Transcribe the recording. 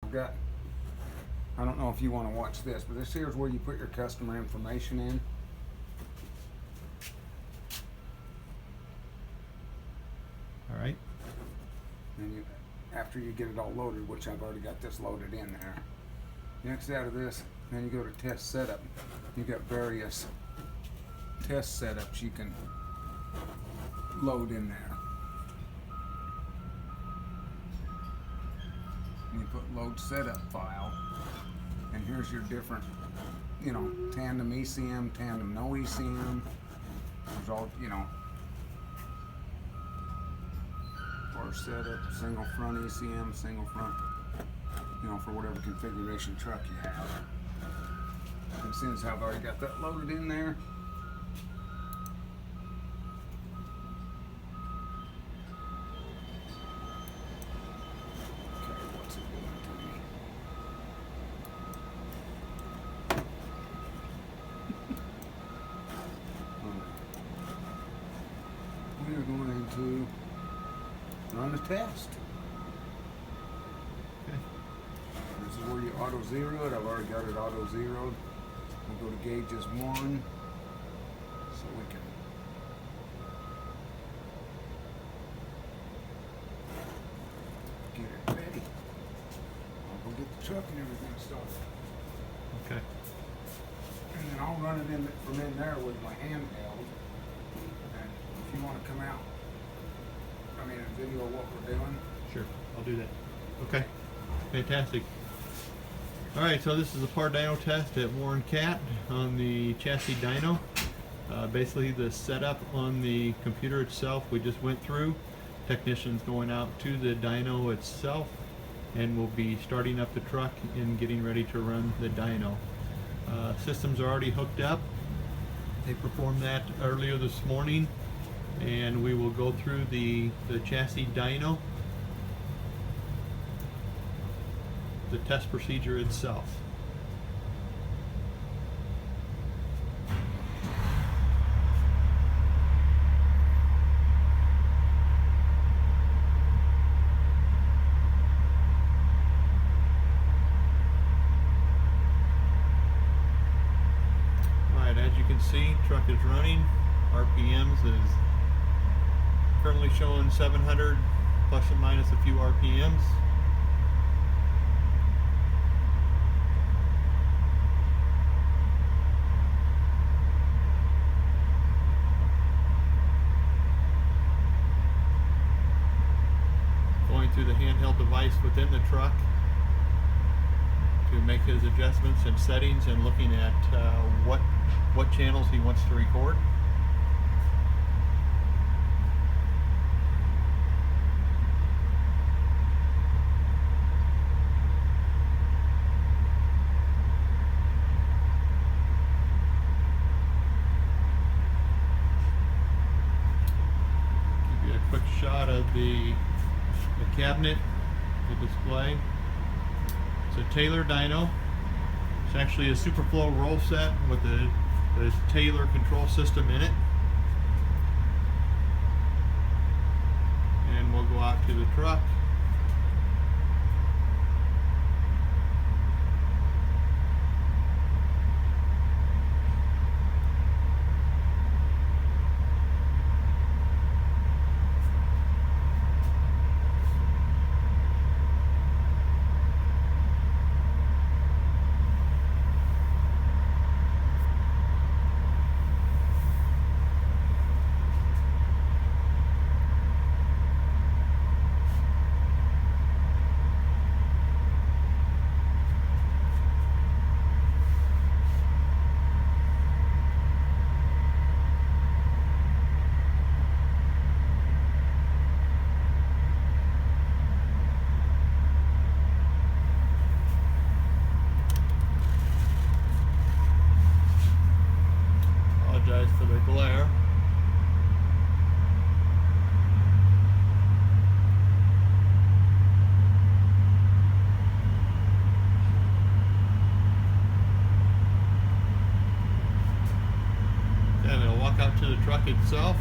forgot. I don't know if you want to watch this, but this here is where you put your customer information in. All right. And you, after you get it all loaded, which I've already got this loaded in there. Next out of this, then you go to test setup. You got various test setups you can load in there. And you put load setup file, and here's your different, you know, tandem ECM, tandem no ECM. There's all, you know, or setup, single front ECM, single front, you know, for whatever configuration truck you have. And since I've already got that loaded in there, okay, what's it doing to me? We're going to run a test. Okay. This is where you auto zero it. I've already got it auto zeroed. We'll go to gauges 1 so we can get it ready. I'll go get the truck and everything started. Okay. And then I'll run it in from in there with my handheld. And if you want to come out, I mean, a video of what we're doing. Sure, I'll do that. Okay, fantastic. All right, so this is a part dyno test at Warren Cat on the chassis dyno. Basically the setup on the computer itself we just went through. Technicians going out to the dyno itself, and we'll be starting up the truck and getting ready to run the dyno. Systems are already hooked up. They performed that earlier this morning, and we will go through the chassis dyno, the test procedure itself. Alright, as you can see, truck is running. RPMs is currently showing 700 plus or minus a few RPMs. Going through the handheld device within the truck to make his adjustments and settings, and looking at what channels he wants to record. Give you a quick shot of the cabinet, the display. It's a Taylor dyno. It's actually a Superflow roll set with the Taylor control system in it. And we'll go out to the truck. For the glare. Then we'll walk out to the truck itself.